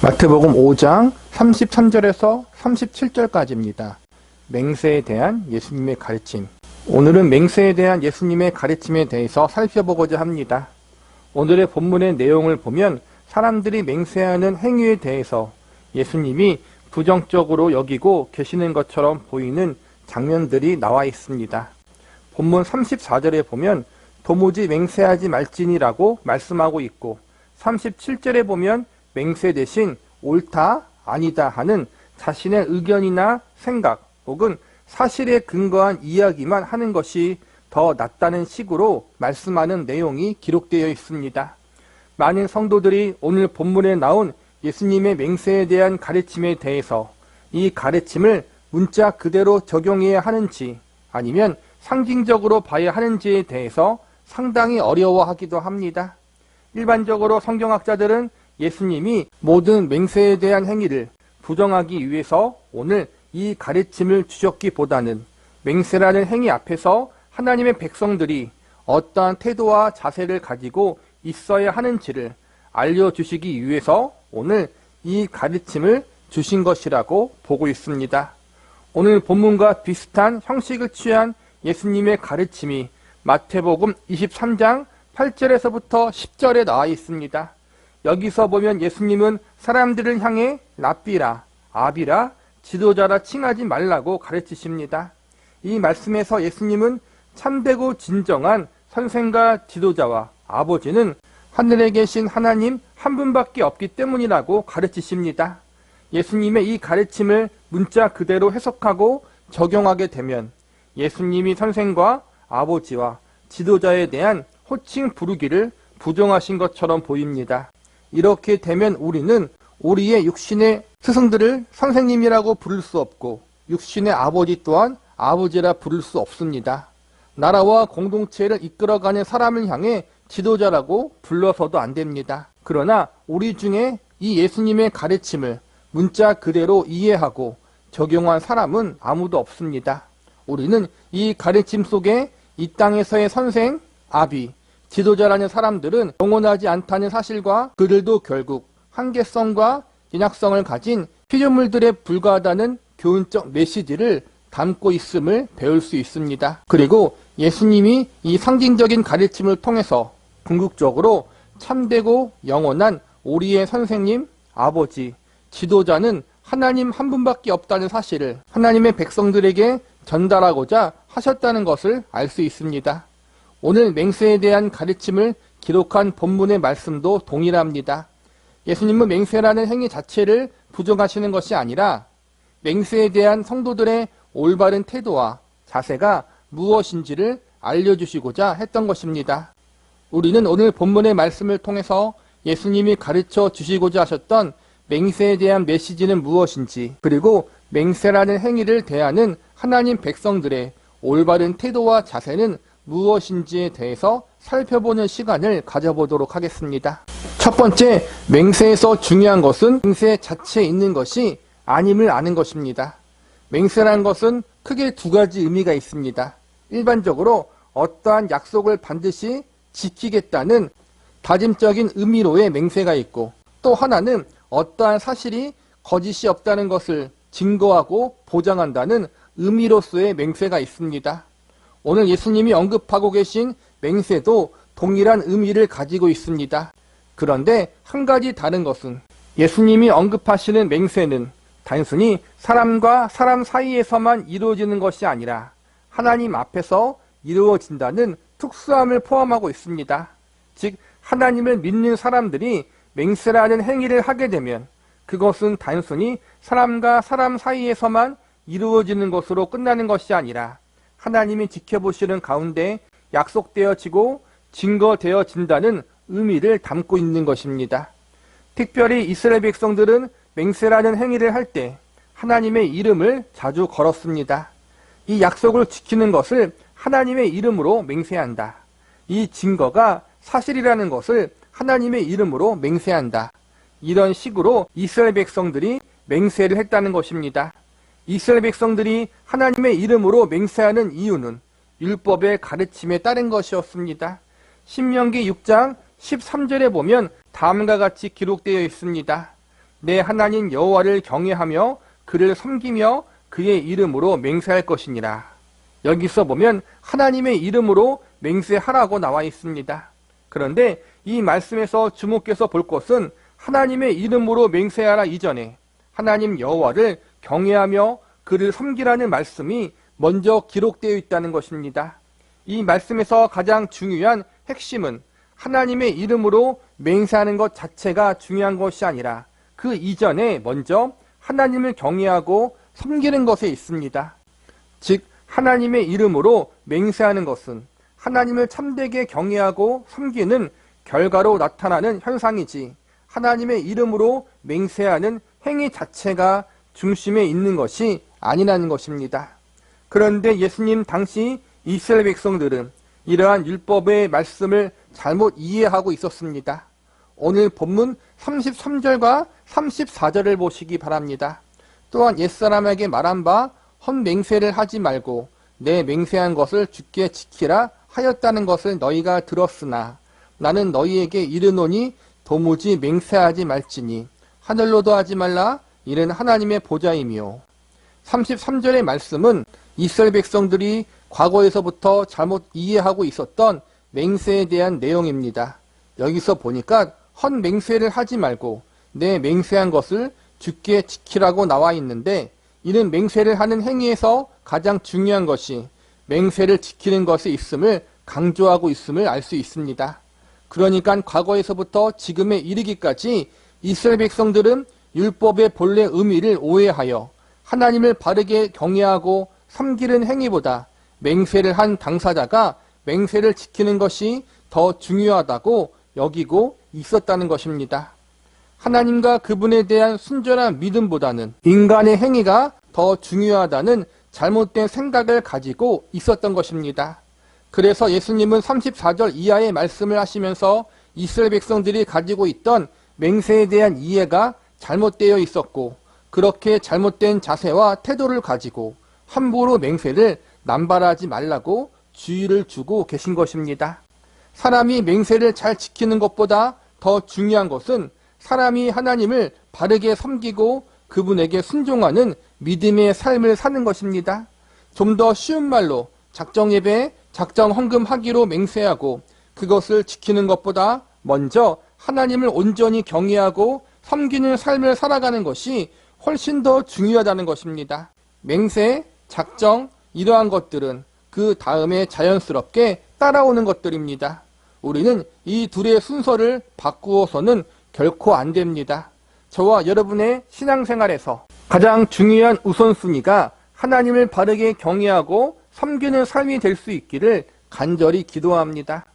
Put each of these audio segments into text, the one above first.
마태복음 5장 33절에서 37절까지입니다. 맹세에 대한 예수님의 가르침. 오늘은 맹세에 대한 예수님의 가르침에 대해서 살펴보고자 합니다. 오늘의 본문의 내용을 보면 사람들이 맹세하는 행위에 대해서 예수님이 부정적으로 여기고 계시는 것처럼 보이는 장면들이 나와 있습니다. 본문 34절에 보면 도무지 맹세하지 말지니라고 말씀하고 있고, 37절에 보면 맹세 대신 옳다, 아니다 하는 자신의 의견이나 생각 혹은 사실에 근거한 이야기만 하는 것이 더 낫다는 식으로 말씀하는 내용이 기록되어 있습니다. 많은 성도들이 오늘 본문에 나온 예수님의 맹세에 대한 가르침에 대해서 이 가르침을 문자 그대로 적용해야 하는지 아니면 상징적으로 봐야 하는지에 대해서 상당히 어려워하기도 합니다. 일반적으로 성경학자들은 예수님이 모든 맹세에 대한 행위를 부정하기 위해서 오늘 이 가르침을 주셨기보다는 맹세라는 행위 앞에서 하나님의 백성들이 어떠한 태도와 자세를 가지고 있어야 하는지를 알려주시기 위해서 오늘 이 가르침을 주신 것이라고 보고 있습니다. 오늘 본문과 비슷한 형식을 취한 예수님의 가르침이 마태복음 23장 8절에서부터 10절에 나와 있습니다. 여기서 보면 예수님은 사람들을 향해 랍비라, 아비라, 지도자라 칭하지 말라고 가르치십니다. 이 말씀에서 예수님은 참되고 진정한 선생과 지도자와 아버지는 하늘에 계신 하나님 한 분밖에 없기 때문이라고 가르치십니다. 예수님의 이 가르침을 문자 그대로 해석하고 적용하게 되면 예수님이 선생과 아버지와 지도자에 대한 호칭 부르기를 부정하신 것처럼 보입니다. 이렇게 되면 우리는 우리의 육신의 스승들을 선생님이라고 부를 수 없고 육신의 아버지 또한 아버지라 부를 수 없습니다. 나라와 공동체를 이끌어가는 사람을 향해 지도자라고 불러서도 안 됩니다. 그러나 우리 중에 이 예수님의 가르침을 문자 그대로 이해하고 적용한 사람은 아무도 없습니다. 우리는 이 가르침 속에 이 땅에서의 선생, 아비, 지도자라는 사람들은 영원하지 않다는 사실과 그들도 결국 한계성과 연약성을 가진 피조물들에 불과하다는 교훈적 메시지를 담고 있음을 배울 수 있습니다. 그리고 예수님이 이 상징적인 가르침을 통해서 궁극적으로 참되고 영원한 우리의 선생님, 아버지, 지도자는 하나님 한 분밖에 없다는 사실을 하나님의 백성들에게 전달하고자 하셨다는 것을 알 수 있습니다. 오늘 맹세에 대한 가르침을 기록한 본문의 말씀도 동일합니다. 예수님은 맹세라는 행위 자체를 부정하시는 것이 아니라 맹세에 대한 성도들의 올바른 태도와 자세가 무엇인지를 알려주시고자 했던 것입니다. 우리는 오늘 본문의 말씀을 통해서 예수님이 가르쳐 주시고자 하셨던 맹세에 대한 메시지는 무엇인지, 그리고 맹세라는 행위를 대하는 하나님 백성들의 올바른 태도와 자세는 무엇인지에 대해서 살펴보는 시간을 가져보도록 하겠습니다. 첫 번째, 맹세에서 중요한 것은 맹세 자체에 있는 것이 아님을 아는 것입니다. 맹세라는 것은 크게 두 가지 의미가 있습니다. 일반적으로 어떠한 약속을 반드시 지키겠다는 다짐적인 의미로의 맹세가 있고, 또 하나는 어떠한 사실이 거짓이 없다는 것을 증거하고 보장한다는 의미로서의 맹세가 있습니다. 오늘 예수님이 언급하고 계신 맹세도 동일한 의미를 가지고 있습니다. 그런데 한 가지 다른 것은 예수님이 언급하시는 맹세는 단순히 사람과 사람 사이에서만 이루어지는 것이 아니라 하나님 앞에서 이루어진다는 특수함을 포함하고 있습니다. 즉, 하나님을 믿는 사람들이 맹세라는 행위를 하게 되면 그것은 단순히 사람과 사람 사이에서만 이루어지는 것으로 끝나는 것이 아니라 하나님이 지켜보시는 가운데 약속되어지고 증거되어진다는 의미를 담고 있는 것입니다. 특별히 이스라엘 백성들은 맹세라는 행위를 할 때 하나님의 이름을 자주 걸었습니다. 이 약속을 지키는 것을 하나님의 이름으로 맹세한다. 이 증거가 사실이라는 것을 하나님의 이름으로 맹세한다. 이런 식으로 이스라엘 백성들이 맹세를 했다는 것입니다. 이스라엘 백성들이 하나님의 이름으로 맹세하는 이유는 율법의 가르침에 따른 것이었습니다. 신명기 6장 13절에 보면 다음과 같이 기록되어 있습니다. 내 하나님 여호와를 경외하며 그를 섬기며 그의 이름으로 맹세할 것이니라. 여기서 보면 하나님의 이름으로 맹세하라고 나와 있습니다. 그런데 이 말씀에서 주목해서 볼 것은 하나님의 이름으로 맹세하라 이전에 하나님 여호와를 경외하며 그를 섬기라는 말씀이 먼저 기록되어 있다는 것입니다. 이 말씀에서 가장 중요한 핵심은 하나님의 이름으로 맹세하는 것 자체가 중요한 것이 아니라 그 이전에 먼저 하나님을 경외하고 섬기는 것에 있습니다. 즉 하나님의 이름으로 맹세하는 것은 하나님을 참되게 경외하고 섬기는 결과로 나타나는 현상이지 하나님의 이름으로 맹세하는 행위 자체가 중심에 있는 것이 아니라는 것입니다. 그런데 예수님 당시 이스라엘 백성들은 이러한 율법의 말씀을 잘못 이해하고 있었습니다. 오늘 본문 33절과 34절을 보시기 바랍니다. 또한 옛사람에게 말한 바 헛맹세를 하지 말고 내 맹세한 것을 주께 지키라 하였다는 것을 너희가 들었으나 나는 너희에게 이르노니 도무지 맹세하지 말지니 하늘로도 하지 말라 이는 하나님의 보좌이며 33절의 말씀은 이스라엘 백성들이 과거에서부터 잘못 이해하고 있었던 맹세에 대한 내용입니다. 여기서 보니까 헛맹세를 하지 말고 내 맹세한 것을 주께 지키라고 나와 있는데 이는 맹세를 하는 행위에서 가장 중요한 것이 맹세를 지키는 것에 있음을 강조하고 있음을 알 수 있습니다. 그러니까 과거에서부터 지금에 이르기까지 이스라엘 백성들은 율법의 본래 의미를 오해하여 하나님을 바르게 경외하고 섬기는 행위보다 맹세를 한 당사자가 맹세를 지키는 것이 더 중요하다고 여기고 있었다는 것입니다. 하나님과 그분에 대한 순전한 믿음보다는 인간의 행위가 더 중요하다는 잘못된 생각을 가지고 있었던 것입니다. 그래서 예수님은 34절 이하의 말씀을 하시면서 이스라엘 백성들이 가지고 있던 맹세에 대한 이해가 잘못되어 있었고 그렇게 잘못된 자세와 태도를 가지고 함부로 맹세를 남발하지 말라고 주의를 주고 계신 것입니다. 사람이 맹세를 잘 지키는 것보다 더 중요한 것은 사람이 하나님을 바르게 섬기고 그분에게 순종하는 믿음의 삶을 사는 것입니다. 좀 더 쉬운 말로 작정예배, 작정헌금하기로 맹세하고 그것을 지키는 것보다 먼저 하나님을 온전히 경외하고 섬기는 삶을 살아가는 것이 훨씬 더 중요하다는 것입니다. 맹세, 작정, 이러한 것들은 그 다음에 자연스럽게 따라오는 것들입니다. 우리는 이 둘의 순서를 바꾸어서는 결코 안 됩니다. 저와 여러분의 신앙생활에서 가장 중요한 우선순위가 하나님을 바르게 경외하고 섬기는 삶이 될 수 있기를 간절히 기도합니다.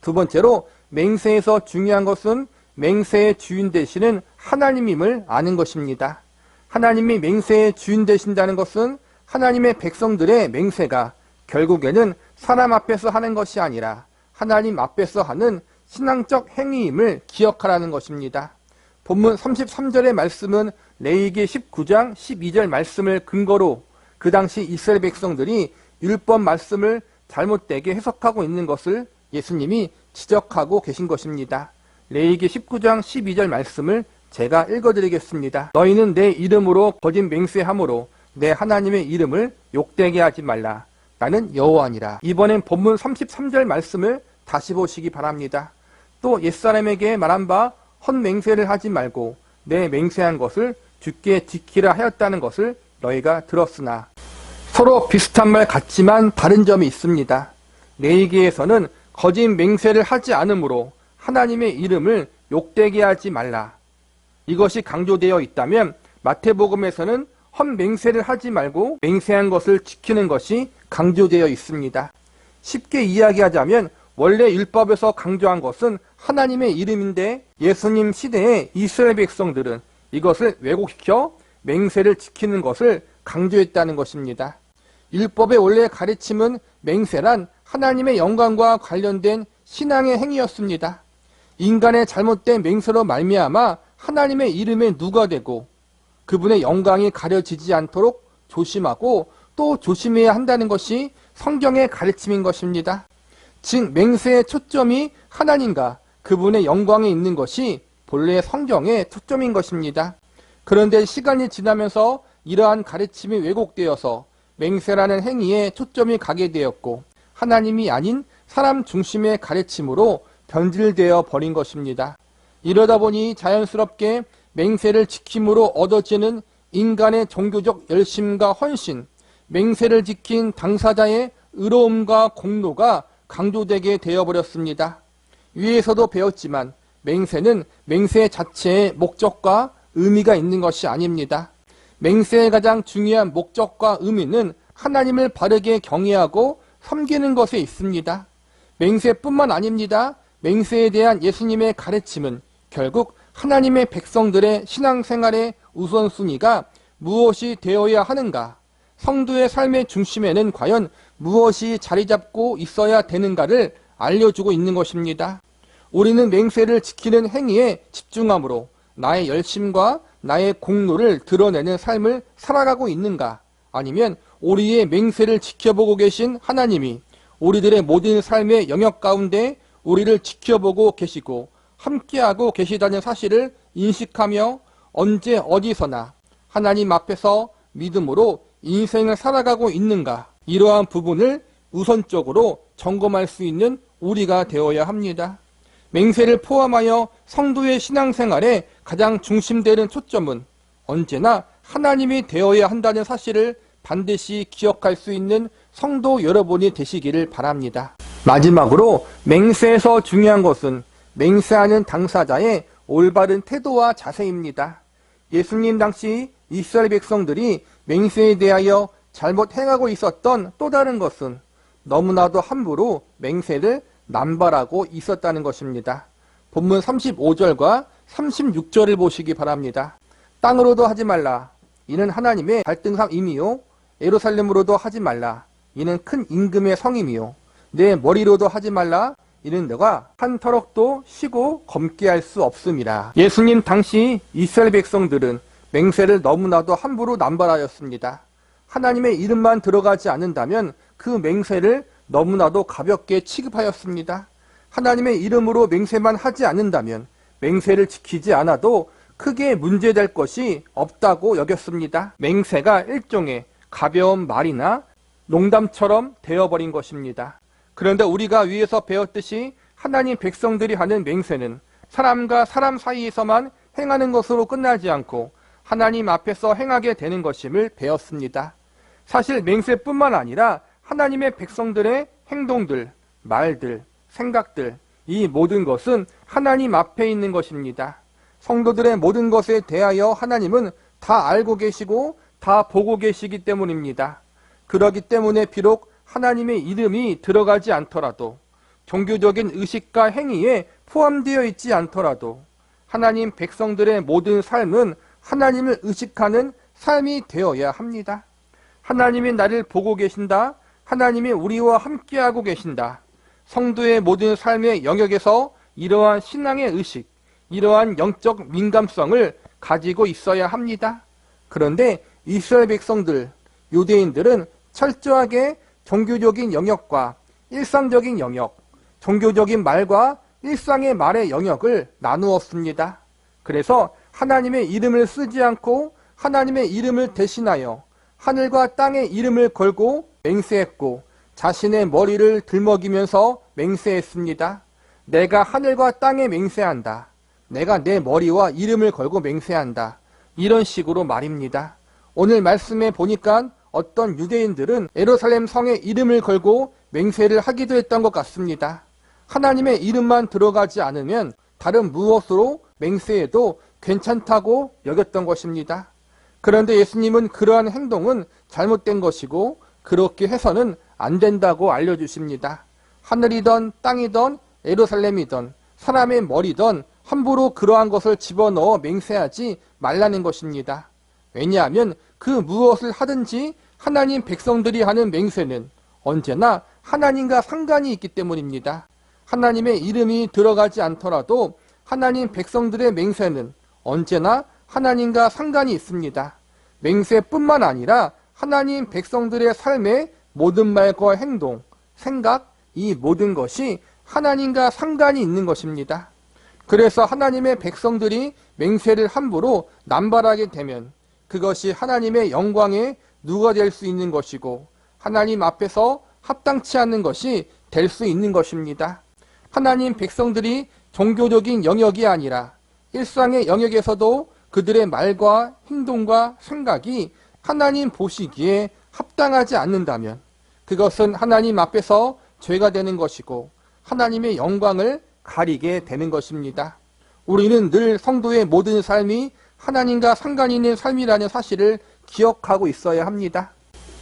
두 번째로 맹세에서 중요한 것은 맹세의 주인 되시는 하나님임을 아는 것입니다. 하나님이 맹세의 주인 되신다는 것은 하나님의 백성들의 맹세가 결국에는 사람 앞에서 하는 것이 아니라 하나님 앞에서 하는 신앙적 행위임을 기억하라는 것입니다. 본문 33절의 말씀은 레위기 19장 12절 말씀을 근거로 그 당시 이스라엘 백성들이 율법 말씀을 잘못되게 해석하고 있는 것을 예수님이 지적하고 계신 것입니다. 레위기 19장 12절 말씀을 제가 읽어드리겠습니다. 너희는 내 이름으로 거짓 맹세함으로 내 하나님의 이름을 욕되게 하지 말라. 나는 여호와니라. 이번엔 본문 33절 말씀을 다시 보시기 바랍니다. 또 옛사람에게 말한 바 헛맹세를 하지 말고 내 맹세한 것을 주께 지키라 하였다는 것을 너희가 들었으나 서로 비슷한 말 같지만 다른 점이 있습니다. 레위기에서는 거짓 맹세를 하지 않으므로 하나님의 이름을 욕되게 하지 말라. 이것이 강조되어 있다면 마태복음에서는 헛맹세를 하지 말고 맹세한 것을 지키는 것이 강조되어 있습니다. 쉽게 이야기하자면 원래 율법에서 강조한 것은 하나님의 이름인데 예수님 시대의 이스라엘 백성들은 이것을 왜곡시켜 맹세를 지키는 것을 강조했다는 것입니다. 율법의 원래 가르침은 맹세란 하나님의 영광과 관련된 신앙의 행위였습니다. 인간의 잘못된 맹세로 말미암아 하나님의 이름에 누가 되고 그분의 영광이 가려지지 않도록 조심하고 또 조심해야 한다는 것이 성경의 가르침인 것입니다. 즉 맹세의 초점이 하나님과 그분의 영광에 있는 것이 본래 성경의 초점인 것입니다. 그런데 시간이 지나면서 이러한 가르침이 왜곡되어서 맹세라는 행위에 초점이 가게 되었고 하나님이 아닌 사람 중심의 가르침으로 변질되어 버린 것입니다. 이러다 보니 자연스럽게 맹세를 지킴으로 얻어지는 인간의 종교적 열심과 헌신, 맹세를 지킨 당사자의 의로움과 공로가 강조되게 되어버렸습니다. 위에서도 배웠지만 맹세는 맹세 자체의 목적과 의미가 있는 것이 아닙니다. 맹세의 가장 중요한 목적과 의미는 하나님을 바르게 경외하고 섬기는 것에 있습니다. 맹세뿐만 아닙니다. 맹세에 대한 예수님의 가르침은 결국 하나님의 백성들의 신앙생활의 우선순위가 무엇이 되어야 하는가, 성도의 삶의 중심에는 과연 무엇이 자리 잡고 있어야 되는가를 알려주고 있는 것입니다. 우리는 맹세를 지키는 행위에 집중함으로 나의 열심과 나의 공로를 드러내는 삶을 살아가고 있는가, 아니면 우리의 맹세를 지켜보고 계신 하나님이 우리들의 모든 삶의 영역 가운데 우리를 지켜보고 계시고 함께하고 계시다는 사실을 인식하며 언제 어디서나 하나님 앞에서 믿음으로 인생을 살아가고 있는가, 이러한 부분을 우선적으로 점검할 수 있는 우리가 되어야 합니다. 맹세를 포함하여 성도의 신앙생활에 가장 중심되는 초점은 언제나 하나님이 되어야 한다는 사실을 반드시 기억할 수 있는 성도 여러분이 되시기를 바랍니다. 마지막으로 맹세에서 중요한 것은 맹세하는 당사자의 올바른 태도와 자세입니다. 예수님 당시 이스라엘 백성들이 맹세에 대하여 잘못 행하고 있었던 또 다른 것은 너무나도 함부로 맹세를 남발하고 있었다는 것입니다. 본문 35절과 36절을 보시기 바랍니다. 땅으로도 하지 말라. 이는 하나님의 발등상임이요. 예루살렘으로도 하지 말라. 이는 큰 임금의 성임이요. 내 머리로도 하지 말라. 이는 너가 한 터럭도 쉬고 검게 할 수 없음이라. 예수님 당시 이스라엘 백성들은 맹세를 너무나도 함부로 남발하였습니다. 하나님의 이름만 들어가지 않는다면 그 맹세를 너무나도 가볍게 취급하였습니다. 하나님의 이름으로 맹세만 하지 않는다면 맹세를 지키지 않아도 크게 문제될 것이 없다고 여겼습니다. 맹세가 일종의 가벼운 말이나 농담처럼 되어버린 것입니다. 그런데 우리가 위에서 배웠듯이 하나님 백성들이 하는 맹세는 사람과 사람 사이에서만 행하는 것으로 끝나지 않고 하나님 앞에서 행하게 되는 것임을 배웠습니다. 사실 맹세뿐만 아니라 하나님의 백성들의 행동들, 말들, 생각들, 이 모든 것은 하나님 앞에 있는 것입니다. 성도들의 모든 것에 대하여 하나님은 다 알고 계시고 다 보고 계시기 때문입니다. 그러기 때문에 비록 하나님의 이름이 들어가지 않더라도, 종교적인 의식과 행위에 포함되어 있지 않더라도 하나님 백성들의 모든 삶은 하나님을 의식하는 삶이 되어야 합니다. 하나님이 나를 보고 계신다. 하나님이 우리와 함께하고 계신다. 성도의 모든 삶의 영역에서 이러한 신앙의 의식, 이러한 영적 민감성을 가지고 있어야 합니다. 그런데 이스라엘 백성들, 유대인들은 철저하게 종교적인 영역과 일상적인 영역, 종교적인 말과 일상의 말의 영역을 나누었습니다. 그래서 하나님의 이름을 쓰지 않고 하나님의 이름을 대신하여 하늘과 땅의 이름을 걸고 맹세했고 자신의 머리를 들먹이면서 맹세했습니다. 내가 하늘과 땅에 맹세한다. 내가 내 머리와 이름을 걸고 맹세한다. 이런 식으로 말입니다. 오늘 말씀에 보니까 어떤 유대인들은 예루살렘 성의 이름을 걸고 맹세를 하기도 했던 것 같습니다. 하나님의 이름만 들어가지 않으면 다른 무엇으로 맹세해도 괜찮다고 여겼던 것입니다. 그런데 예수님은 그러한 행동은 잘못된 것이고 그렇게 해서는 안 된다고 알려주십니다. 하늘이든 땅이든 예루살렘이든 사람의 머리든 함부로 그러한 것을 집어넣어 맹세하지 말라는 것입니다. 왜냐하면 그 무엇을 하든지 하나님 백성들이 하는 맹세는 언제나 하나님과 상관이 있기 때문입니다. 하나님의 이름이 들어가지 않더라도 하나님 백성들의 맹세는 언제나 하나님과 상관이 있습니다. 맹세뿐만 아니라 하나님 백성들의 삶의 모든 말과 행동, 생각, 이 모든 것이 하나님과 상관이 있는 것입니다. 그래서 하나님의 백성들이 맹세를 함부로 남발하게 되면 그것이 하나님의 영광에 누가 될 수 있는 것이고 하나님 앞에서 합당치 않는 것이 될 수 있는 것입니다. 하나님 백성들이 종교적인 영역이 아니라 일상의 영역에서도 그들의 말과 행동과 생각이 하나님 보시기에 합당하지 않는다면 그것은 하나님 앞에서 죄가 되는 것이고 하나님의 영광을 가리게 되는 것입니다. 우리는 늘 성도의 모든 삶이 하나님과 상관이 있는 삶이라는 사실을 기억하고 있어야 합니다.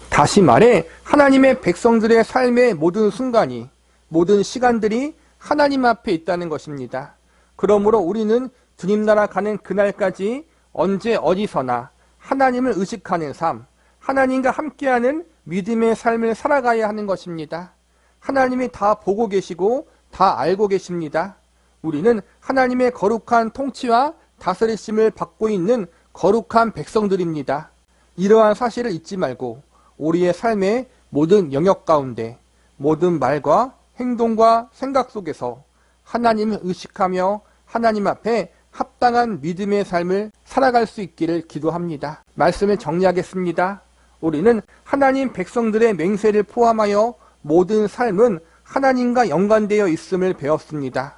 다시 말해 하나님의 백성들의 삶의 모든 순간이, 모든 시간들이 하나님 앞에 있다는 것입니다. 그러므로 우리는 주님 나라 가는 그날까지 언제 어디서나 하나님을 의식하는 삶, 하나님과 함께하는 믿음의 삶을 살아가야 하는 것입니다. 하나님이 다 보고 계시고 다 알고 계십니다. 우리는 하나님의 거룩한 통치와 다스리심을 받고 있는 거룩한 백성들입니다. 이러한 사실을 잊지 말고 우리의 삶의 모든 영역 가운데 모든 말과 행동과 생각 속에서 하나님을 의식하며 하나님 앞에 합당한 믿음의 삶을 살아갈 수 있기를 기도합니다. 말씀을 정리하겠습니다. 우리는 하나님 백성들의 맹세를 포함하여 모든 삶은 하나님과 연관되어 있음을 배웠습니다.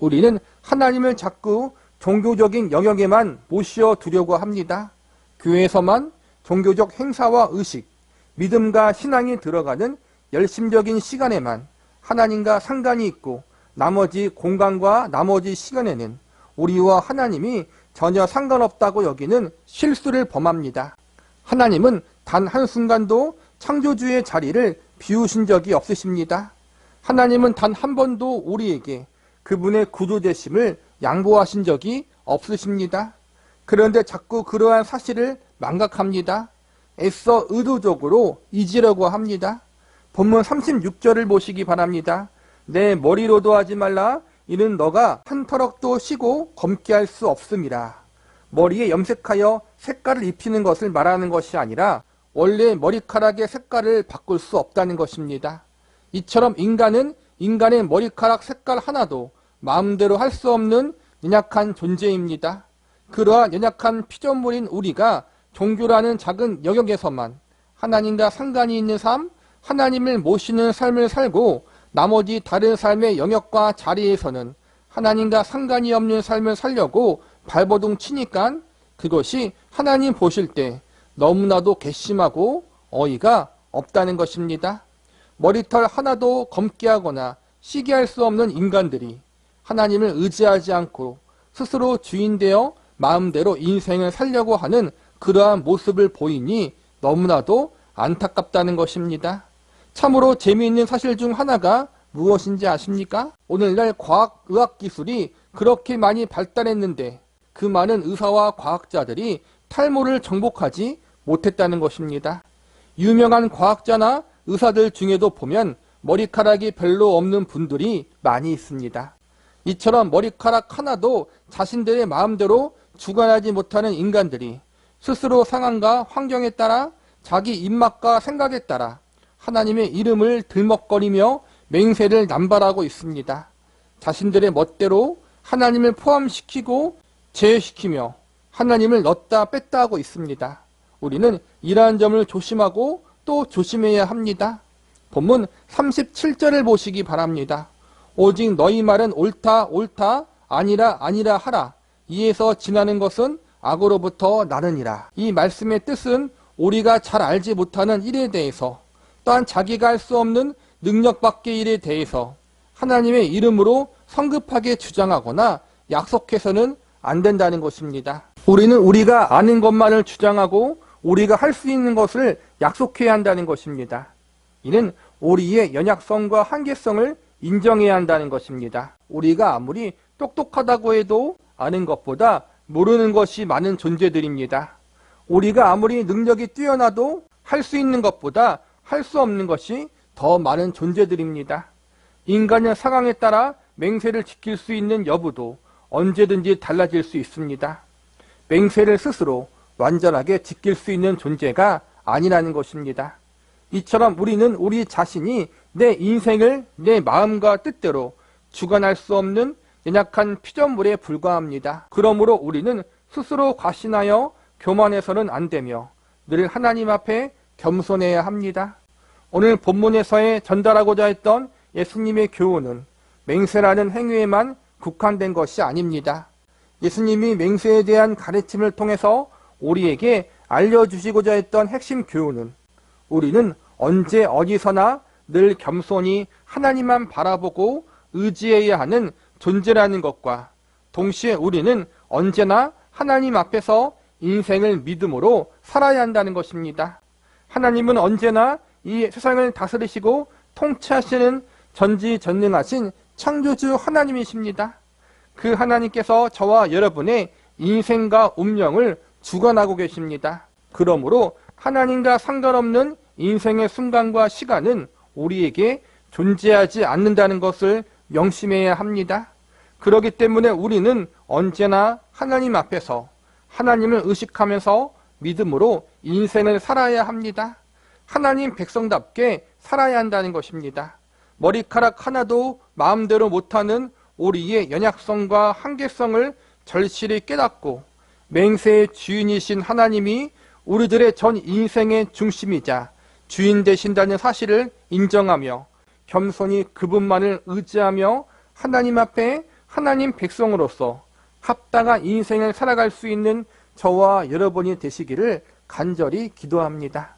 우리는 하나님을 자꾸 종교적인 영역에만 모시어 두려고 합니다. 교회에서만 종교적 행사와 의식, 믿음과 신앙이 들어가는 열심적인 시간에만 하나님과 상관이 있고 나머지 공간과 나머지 시간에는 우리와 하나님이 전혀 상관없다고 여기는 실수를 범합니다. 하나님은 단 한순간도 창조주의 자리를 비우신 적이 없으십니다. 하나님은 단 한 번도 우리에게 그분의 구주되심을 양보하신 적이 없으십니다. 그런데 자꾸 그러한 사실을 망각합니다. 애써 의도적으로 잊으려고 합니다. 본문 36절을 보시기 바랍니다. 내 머리로도 하지 말라. 이는 너가 한 터럭도 쉬고 검게 할 수 없음이라. 머리에 염색하여 색깔을 입히는 것을 말하는 것이 아니라 원래 머리카락의 색깔을 바꿀 수 없다는 것입니다. 이처럼 인간은 인간의 머리카락 색깔 하나도 마음대로 할 수 없는 연약한 존재입니다. 그러한 연약한 피조물인 우리가 종교라는 작은 영역에서만 하나님과 상관이 있는 삶, 하나님을 모시는 삶을 살고 나머지 다른 삶의 영역과 자리에서는 하나님과 상관이 없는 삶을 살려고 발버둥 치니까 그것이 하나님 보실 때 너무나도 괘씸하고 어이가 없다는 것입니다. 머리털 하나도 검게 하거나 쉬게 할 수 없는 인간들이 하나님을 의지하지 않고 스스로 주인되어 마음대로 인생을 살려고 하는 그러한 모습을 보이니 너무나도 안타깝다는 것입니다. 참으로 재미있는 사실 중 하나가 무엇인지 아십니까? 오늘날 과학, 의학 기술이 그렇게 많이 발달했는데 그 많은 의사와 과학자들이 탈모를 정복하지 못했다는 것입니다. 유명한 과학자나 의사들 중에도 보면 머리카락이 별로 없는 분들이 많이 있습니다. 이처럼 머리카락 하나도 자신들의 마음대로 주관하지 못하는 인간들이 스스로 상황과 환경에 따라 자기 입맛과 생각에 따라 하나님의 이름을 들먹거리며 맹세를 남발하고 있습니다. 자신들의 멋대로 하나님을 포함시키고 제외시키며 하나님을 넣었다 뺐다 하고 있습니다. 우리는 이러한 점을 조심하고 또 조심해야 합니다. 본문 37절을 보시기 바랍니다. 오직 너희 말은 옳다 옳다 아니라 아니라 하라. 이에서 지나는 것은 악으로부터 나느니라. 이 말씀의 뜻은 우리가 잘 알지 못하는 일에 대해서 또한 자기가 할 수 없는 능력 밖의 일에 대해서 하나님의 이름으로 성급하게 주장하거나 약속해서는 안 된다는 것입니다. 우리는 우리가 아는 것만을 주장하고 우리가 할 수 있는 것을 약속해야 한다는 것입니다. 이는 우리의 연약성과 한계성을 인정해야 한다는 것입니다. 우리가 아무리 똑똑하다고 해도 아는 것보다 모르는 것이 많은 존재들입니다. 우리가 아무리 능력이 뛰어나도 할 수 있는 것보다 할 수 없는 것이 더 많은 존재들입니다. 인간의 상황에 따라 맹세를 지킬 수 있는 여부도 언제든지 달라질 수 있습니다. 맹세를 스스로 완전하게 지킬 수 있는 존재가 아니라는 것입니다. 이처럼 우리는 우리 자신이 내 인생을 내 마음과 뜻대로 주관할 수 없는 연약한 피조물에 불과합니다. 그러므로 우리는 스스로 과신하여 교만해서는 안 되며 늘 하나님 앞에 겸손해야 합니다. 오늘 본문에서의 전달하고자 했던 예수님의 교훈은 맹세라는 행위에만 국한된 것이 아닙니다. 예수님이 맹세에 대한 가르침을 통해서 우리에게 알려주시고자 했던 핵심 교훈은 우리는 언제 어디서나 늘 겸손히 하나님만 바라보고 의지해야 하는 존재라는 것과 동시에 우리는 언제나 하나님 앞에서 인생을 믿음으로 살아야 한다는 것입니다. 하나님은 언제나 이 세상을 다스리시고 통치하시는 전지전능하신 창조주 하나님이십니다. 그 하나님께서 저와 여러분의 인생과 운명을 주관하고 계십니다. 그러므로 하나님과 상관없는 인생의 순간과 시간은 우리에게 존재하지 않는다는 것을 명심해야 합니다. 그렇기 때문에 우리는 언제나 하나님 앞에서 하나님을 의식하면서 믿음으로 인생을 살아야 합니다. 하나님 백성답게 살아야 한다는 것입니다. 머리카락 하나도 마음대로 못하는 우리의 연약성과 한계성을 절실히 깨닫고 맹세의 주인이신 하나님이 우리들의 전 인생의 중심이자 주인 되신다는 사실을 인정하며 겸손히 그분만을 의지하며 하나님 앞에 하나님 백성으로서 합당한 인생을 살아갈 수 있는 저와 여러분이 되시기를 간절히 기도합니다.